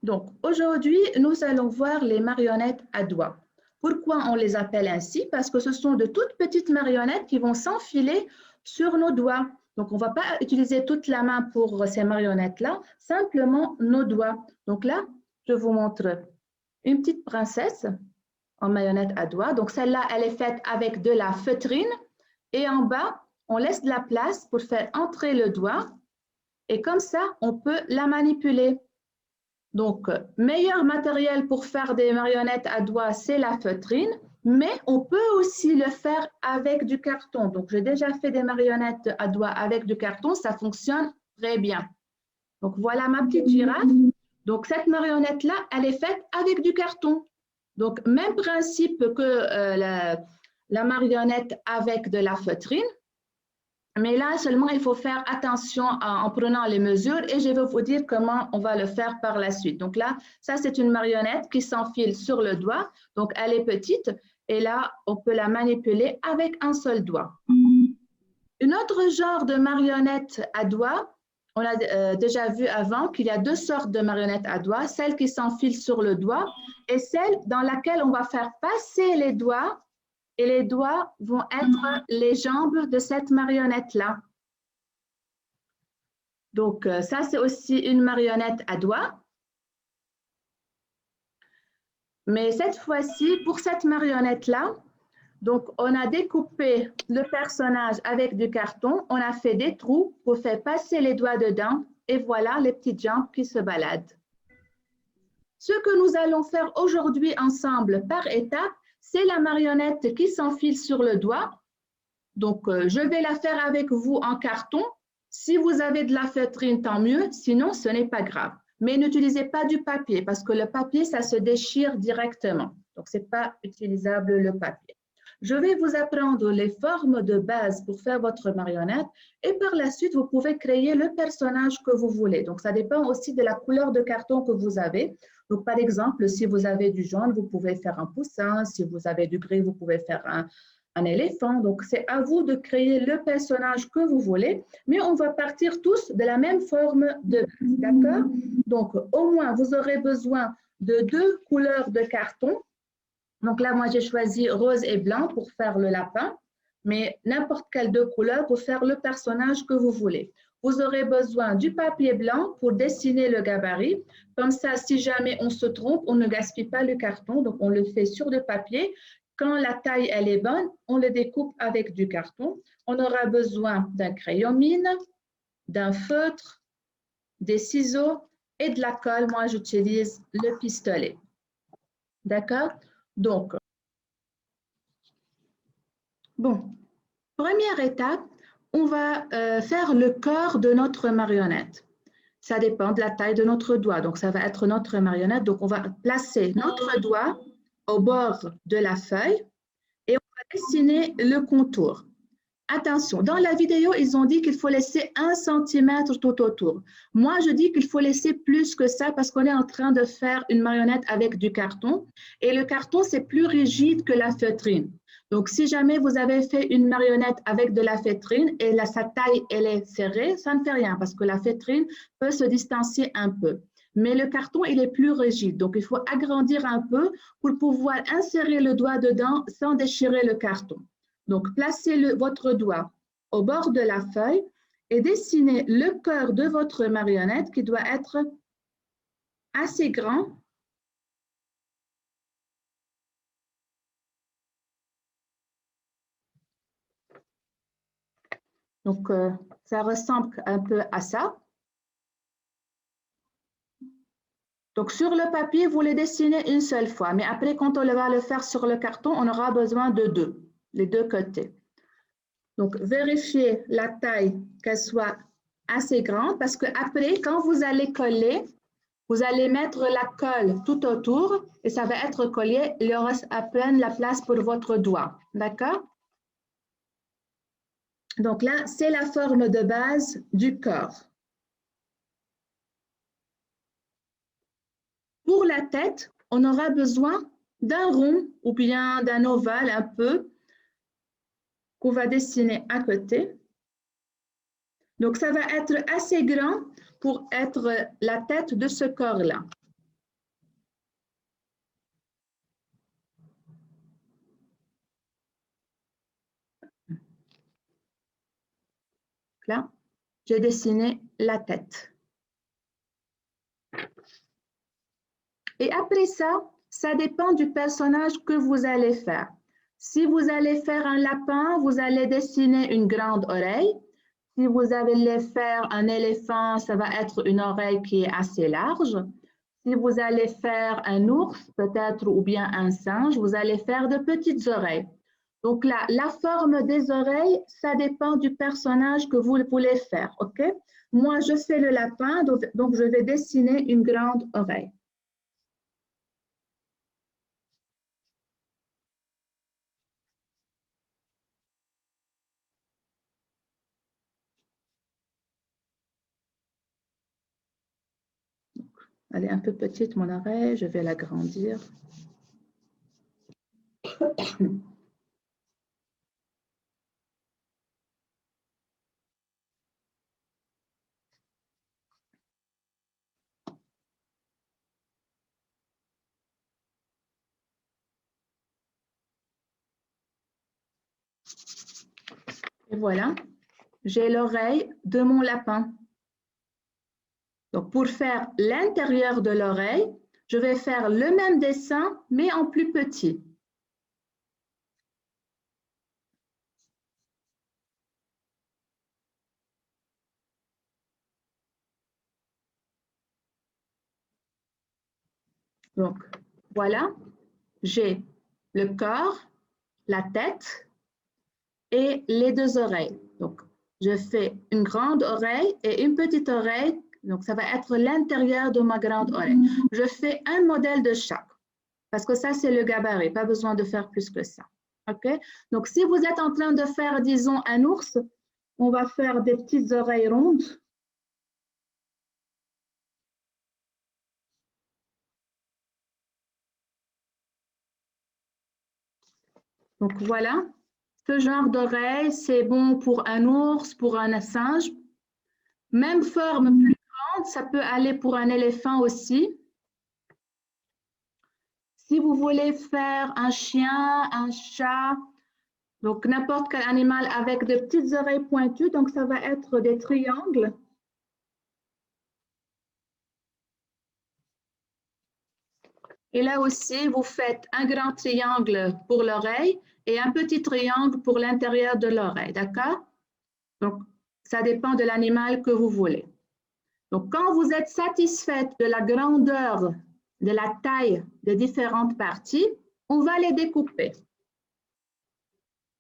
Donc, aujourd'hui, nous allons voir les marionnettes à doigts. Pourquoi on les appelle ainsi? Parce que ce sont de toutes petites marionnettes qui vont s'enfiler sur nos doigts. Donc, on ne va pas utiliser toute la main pour ces marionnettes-là, simplement nos doigts. Donc là, je vous montre une petite princesse en marionnette à doigts. Donc, celle-là, elle est faite avec de la feutrine. Et en bas, on laisse de la place pour faire entrer le doigt. Et comme ça, on peut la manipuler. Donc, meilleur matériel pour faire des marionnettes à doigts, c'est la feutrine, mais on peut aussi le faire avec du carton. Donc, j'ai déjà fait des marionnettes à doigts avec du carton, ça fonctionne très bien. Donc, voilà ma petite girafe. Donc, cette marionnette-là, elle est faite avec du carton. Donc, même principe que la marionnette avec de la feutrine. Mais là, seulement, il faut faire attention en prenant les mesures et je vais vous dire comment on va le faire par la suite. Donc là, ça, c'est une marionnette qui s'enfile sur le doigt. Donc, elle est petite et là, on peut la manipuler avec un seul doigt. Un autre genre de marionnette à doigt, on a déjà vu avant qu'il y a deux sortes de marionnettes à doigts, celle qui s'enfile sur le doigt et celle dans laquelle on va faire passer les doigts et les doigts vont être les jambes de cette marionnette-là. Donc, ça, c'est aussi une marionnette à doigts. Mais cette fois-ci, pour cette marionnette-là, donc, on a découpé le personnage avec du carton, on a fait des trous pour faire passer les doigts dedans et voilà les petites jambes qui se baladent. Ce que nous allons faire aujourd'hui ensemble par étapes, c'est la marionnette qui s'enfile sur le doigt. Donc, je vais la faire avec vous en carton. Si vous avez de la feutrine, tant mieux, sinon ce n'est pas grave. Mais n'utilisez pas du papier parce que le papier, ça se déchire directement. Donc, ce n'est pas utilisable le papier. Je vais vous apprendre les formes de base pour faire votre marionnette et par la suite, vous pouvez créer le personnage que vous voulez. Donc, ça dépend aussi de la couleur de carton que vous avez. Donc, par exemple, si vous avez du jaune, vous pouvez faire un poussin. Si vous avez du gris, vous pouvez faire un éléphant. Donc, c'est à vous de créer le personnage que vous voulez, mais on va partir tous de la même forme de base, d'accord? Donc, au moins, vous aurez besoin de deux couleurs de carton. Donc là, moi, j'ai choisi rose et blanc pour faire le lapin, mais n'importe quelle deux couleurs pour faire le personnage que vous voulez. Vous aurez besoin du papier blanc pour dessiner le gabarit. Comme ça, si jamais on se trompe, on ne gaspille pas le carton. Donc, on le fait sur le papier. Quand la taille, elle est bonne, on le découpe avec du carton. On aura besoin d'un crayon mine, d'un feutre, des ciseaux et de la colle. Moi, j'utilise le pistolet. D'accord? Donc, bon, première étape, on va faire le corps de notre marionnette. Ça dépend de la taille de notre doigt. Donc, ça va être notre marionnette. Donc, on va placer notre doigt au bord de la feuille et on va dessiner le contour. Attention, dans la vidéo, ils ont dit qu'il faut laisser 1 cm tout autour. Moi, je dis qu'il faut laisser plus que ça parce qu'on est en train de faire une marionnette avec du carton. Et le carton, c'est plus rigide que la feutrine. Donc, si jamais vous avez fait une marionnette avec de la feutrine et là, sa taille, elle est serrée, ça ne fait rien parce que la feutrine peut se distancier un peu. Mais le carton, il est plus rigide. Donc, il faut agrandir un peu pour pouvoir insérer le doigt dedans sans déchirer le carton. Donc, placez votre doigt au bord de la feuille et dessinez le cœur de votre marionnette qui doit être assez grand. Donc, ça ressemble un peu à ça. Donc, sur le papier, vous le dessinez une seule fois. Mais après, quand on va le faire sur le carton, on aura besoin de deux, les deux côtés. Donc, vérifiez la taille, qu'elle soit assez grande parce qu'après, quand vous allez coller, vous allez mettre la colle tout autour et ça va être collé. Il y aura à peine la place pour votre doigt. D'accord? Donc là, c'est la forme de base du corps. Pour la tête, on aura besoin d'un rond ou bien d'un ovale un peu qu'on va dessiner à côté. Donc, ça va être assez grand pour être la tête de ce corps-là. là, j'ai dessiné la tête. Et après ça, ça dépend du personnage que vous allez faire. Si vous allez faire un lapin, vous allez dessiner une grande oreille. Si vous allez faire un éléphant, ça va être une oreille qui est assez large. Si vous allez faire un ours, peut-être, ou bien un singe, vous allez faire de petites oreilles. Donc là, la forme des oreilles, ça dépend du personnage que vous voulez faire, ok? Moi, je fais le lapin, donc je vais dessiner une grande oreille. Elle est un peu petite, mon oreille, je vais l'agrandir. Et voilà, j'ai l'oreille de mon lapin. Donc, pour faire l'intérieur de l'oreille, je vais faire le même dessin, mais en plus petit. Donc, voilà, j'ai le corps, la tête et les deux oreilles. Donc, je fais une grande oreille et une petite oreille. Donc, ça va être l'intérieur de ma grande oreille. Je fais un modèle de chaque, parce que ça, c'est le gabarit. Pas besoin de faire plus que ça. OK? Donc, si vous êtes en train de faire, disons, un ours, on va faire des petites oreilles rondes. Donc, voilà. Ce genre d'oreille, c'est bon pour un ours, pour un singe. Même forme plus grande, ça peut aller pour un éléphant aussi. Si vous voulez faire un chien, un chat, donc n'importe quel animal avec de petites oreilles pointues, donc ça va être des triangles. Et là aussi, vous faites un grand triangle pour l'oreille et un petit triangle pour l'intérieur de l'oreille, d'accord? Donc, ça dépend de l'animal que vous voulez. Donc, quand vous êtes satisfaite de la grandeur, de la taille des différentes parties, on va les découper.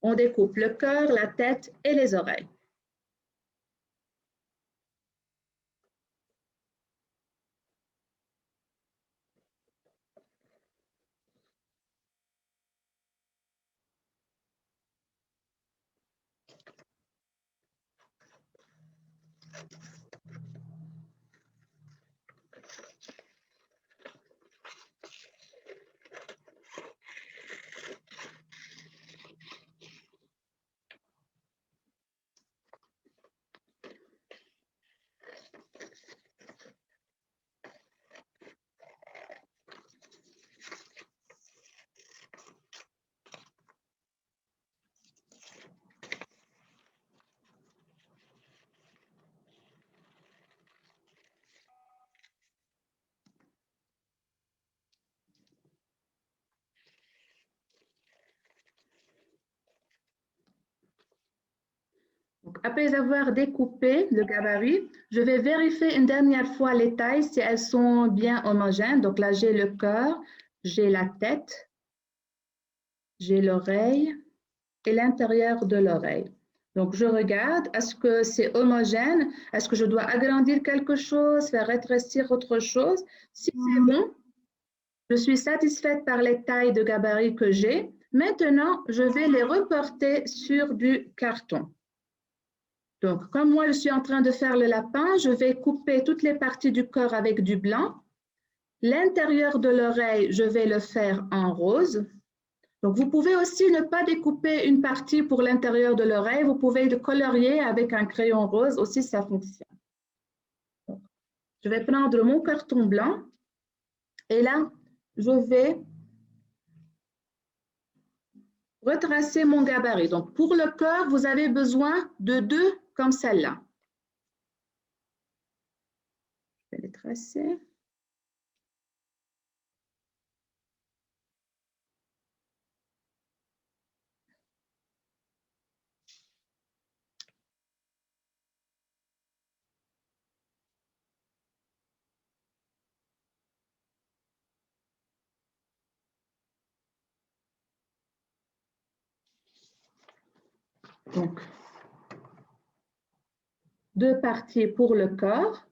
On découpe le cœur, la tête et les oreilles. Donc, après avoir découpé le gabarit, je vais vérifier une dernière fois les tailles si elles sont bien homogènes. Donc là, j'ai le cœur, j'ai la tête, j'ai l'oreille et l'intérieur de l'oreille. Donc, je regarde, est-ce que c'est homogène? Est-ce que je dois agrandir quelque chose, faire rétrécir autre chose? Si c'est bon, je suis satisfaite par les tailles de gabarit que j'ai. Maintenant, je vais les reporter sur du carton. Donc, comme moi, je suis en train de faire le lapin, je vais couper toutes les parties du corps avec du blanc. L'intérieur de l'oreille, je vais le faire en rose. Donc, vous pouvez aussi ne pas découper une partie pour l'intérieur de l'oreille. Vous pouvez le colorier avec un crayon rose. Aussi, ça fonctionne. Donc, je vais prendre mon carton blanc et là, je vais retracer mon gabarit. Donc, pour le corps, vous avez besoin de 2 comme celle-là. Je vais les tracer. Donc, 2 parties pour le corps,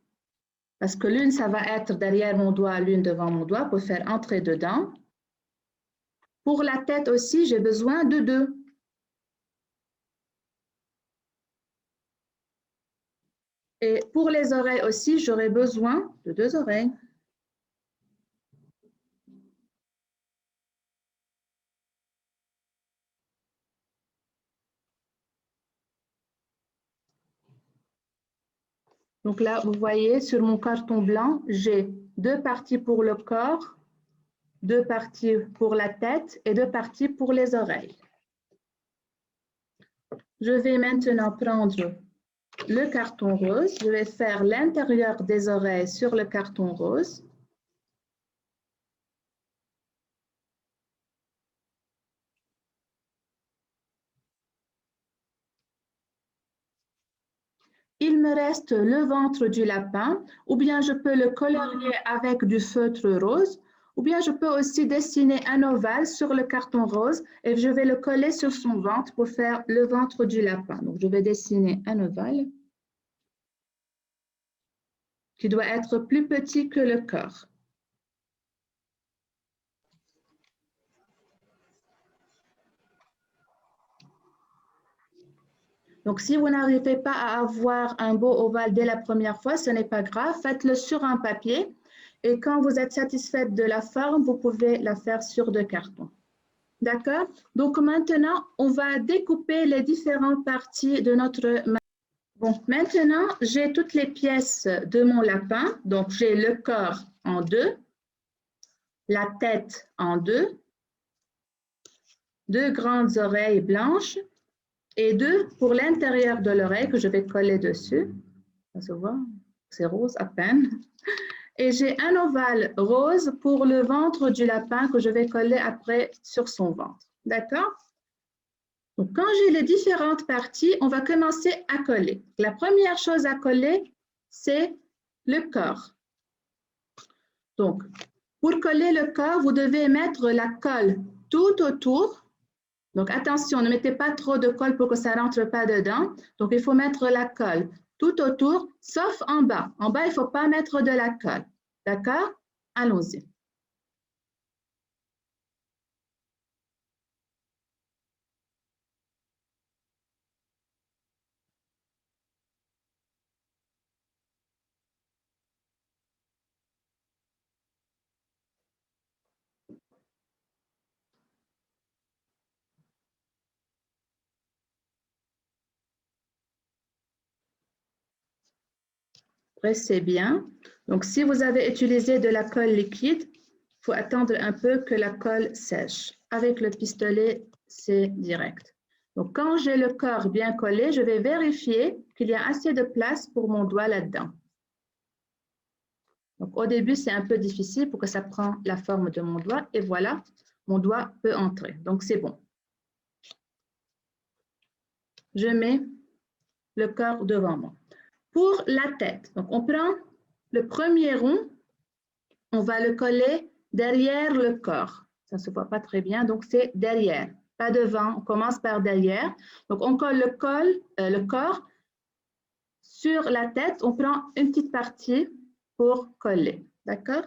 parce que l'une, ça va être derrière mon doigt, l'une devant mon doigt pour faire entrer dedans. Pour la tête aussi, j'ai besoin de 2. Et pour les oreilles aussi, j'aurai besoin de 2 oreilles. Donc là, vous voyez, sur mon carton blanc, j'ai 2 parties pour le corps, 2 parties pour la tête et 2 parties pour les oreilles. Je vais maintenant prendre le carton rose. Je vais faire l'intérieur des oreilles sur le carton rose. Il me reste le ventre du lapin, ou bien je peux le colorier avec du feutre rose, ou bien je peux aussi dessiner un ovale sur le carton rose et je vais le coller sur son ventre pour faire le ventre du lapin. Donc, je vais dessiner un ovale qui doit être plus petit que le corps. Donc, si vous n'arrivez pas à avoir un beau ovale dès la première fois, ce n'est pas grave, faites-le sur un papier et quand vous êtes satisfaite de la forme, vous pouvez la faire sur 2 cartons. D'accord? Donc, maintenant, on va découper les différentes parties de notre... Bon, maintenant, j'ai toutes les pièces de mon lapin. Donc, j'ai le corps en 2, la tête en 2, 2 grandes oreilles blanches, et 2 pour l'intérieur de l'oreille que je vais coller dessus. Ça se voit, c'est rose à peine. Et j'ai un ovale rose pour le ventre du lapin que je vais coller après sur son ventre. D'accord? Donc, quand j'ai les différentes parties, on va commencer à coller. La première chose à coller, c'est le corps. Donc, pour coller le corps, vous devez mettre la colle tout autour. Donc, attention, ne mettez pas trop de colle pour que ça ne rentre pas dedans. Donc, il faut mettre la colle tout autour, sauf en bas. En bas, il ne faut pas mettre de la colle. D'accord? Allons-y. Pressez bien. Donc, si vous avez utilisé de la colle liquide, il faut attendre un peu que la colle sèche. Avec le pistolet, c'est direct. Donc, quand j'ai le corps bien collé, je vais vérifier qu'il y a assez de place pour mon doigt là-dedans. Donc, au début, c'est un peu difficile pour que ça prenne la forme de mon doigt. Et voilà, mon doigt peut entrer. Donc, c'est bon. Je mets le corps devant moi. Pour la tête, donc on prend le premier rond, on va le coller derrière le corps. Ça ne se voit pas très bien, donc c'est derrière, pas devant. On commence par derrière. Donc, on colle le corps sur la tête. On prend une petite partie pour coller. D'accord?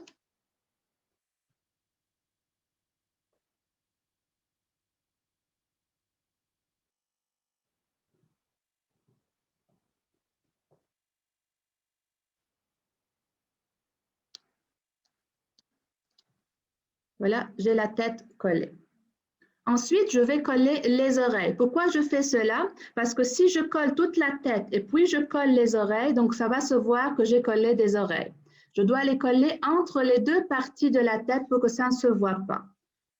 Voilà, j'ai la tête collée. Ensuite, je vais coller les oreilles. Pourquoi je fais cela? Parce que si je colle toute la tête et puis je colle les oreilles, donc ça va se voir que j'ai collé des oreilles. Je dois les coller entre les 2 parties de la tête pour que ça ne se voit pas.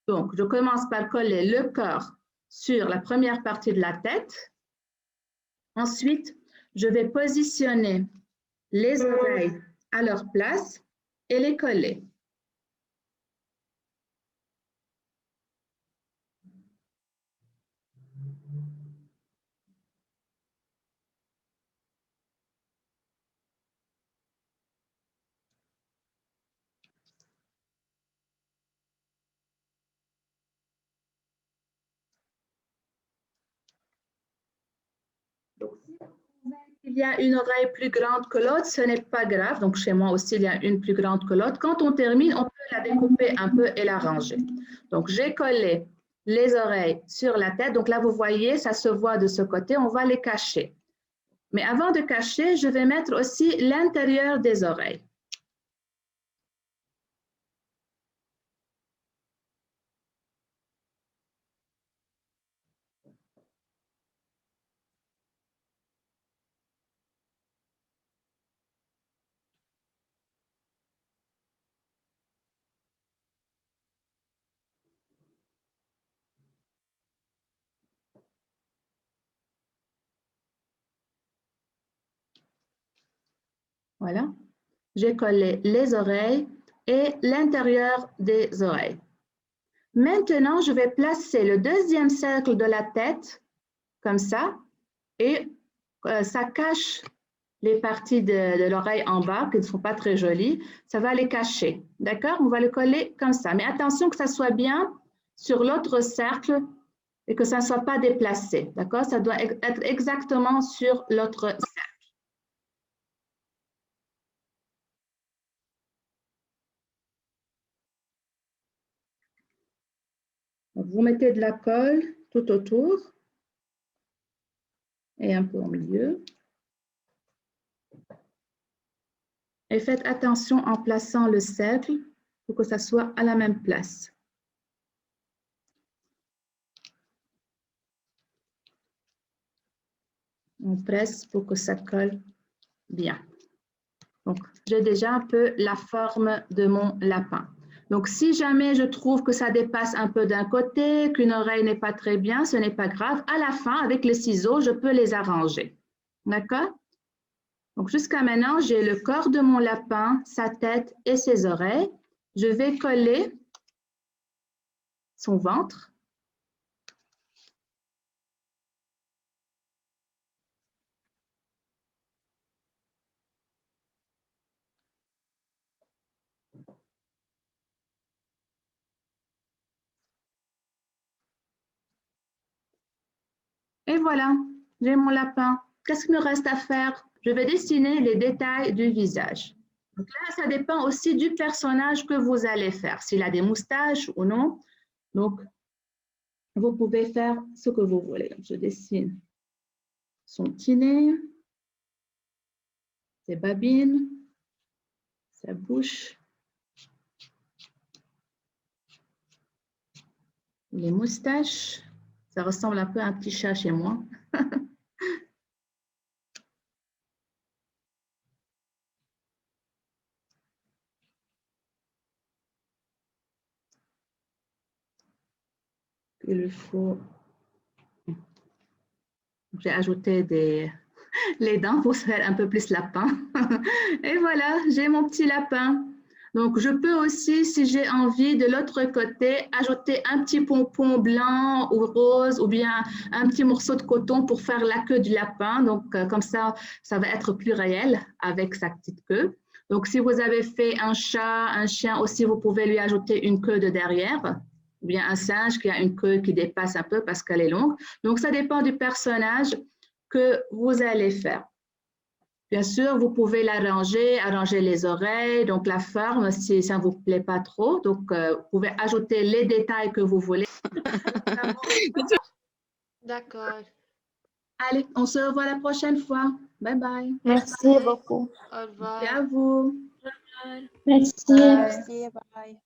Donc, je commence par coller le corps sur la première partie de la tête. Ensuite, Je vais positionner les oreilles à leur place et les coller. Donc, si vous trouvez qu'il y a une oreille plus grande que l'autre, ce n'est pas grave. Donc, chez moi aussi, il y a une plus grande que l'autre. Quand on termine, on peut la découper un peu et la ranger. Donc, j'ai collé les oreilles sur la tête. Donc, là, vous voyez, ça se voit de ce côté. On va les cacher. Mais avant de cacher, je vais mettre aussi l'intérieur des oreilles. Voilà. J'ai collé les oreilles et l'intérieur des oreilles. Maintenant, je vais placer le deuxième cercle de la tête, comme ça, et ça cache les parties de l'oreille en bas, qui ne sont pas très jolies. Ça va les cacher, d'accord? On va le coller comme ça. Mais attention que ça soit bien sur l'autre cercle et que ça ne soit pas déplacé, d'accord? Ça doit être exactement sur l'autre cercle. Donc, vous mettez de la colle tout autour et un peu au milieu. Et faites attention en plaçant le cercle pour que ça soit à la même place. On presse pour que ça colle bien. Donc, j'ai déjà un peu la forme de mon lapin. Donc, si jamais je trouve que ça dépasse un peu d'un côté, qu'une oreille n'est pas très bien, ce n'est pas grave. À la fin, avec les ciseaux, je peux les arranger. D'accord? Donc, jusqu'à maintenant, j'ai le corps de mon lapin, sa tête et ses oreilles. Je vais coller son ventre. Et voilà, j'ai mon lapin. Qu'est-ce qu'il me reste à faire? Je vais dessiner les détails du visage. Donc là, ça dépend aussi du personnage que vous allez faire, s'il a des moustaches ou non. Donc, vous pouvez faire ce que vous voulez. Donc, je dessine son petit nez, ses babines, sa bouche, les moustaches. Ça ressemble un peu à un petit chat chez moi. Il faut... J'ai ajouté les dents pour se faire un peu plus lapin. Et voilà, j'ai mon petit lapin. Donc, je peux aussi, si j'ai envie, de l'autre côté, ajouter un petit pompon blanc ou rose ou bien un petit morceau de coton pour faire la queue du lapin. Donc, comme ça va être plus réel avec sa petite queue. Donc, si vous avez fait un chat, un chien aussi, vous pouvez lui ajouter une queue de derrière ou bien un singe qui a une queue qui dépasse un peu parce qu'elle est longue. Donc, ça dépend du personnage que vous allez faire. Bien sûr, vous pouvez l'arranger, arranger les oreilles, donc la forme si ça ne vous plaît pas trop. Donc, vous pouvez ajouter les détails que vous voulez. D'accord. Allez, on se revoit la prochaine fois. Bye bye. Merci beaucoup. Au revoir. Merci à vous. Merci. Merci, bye.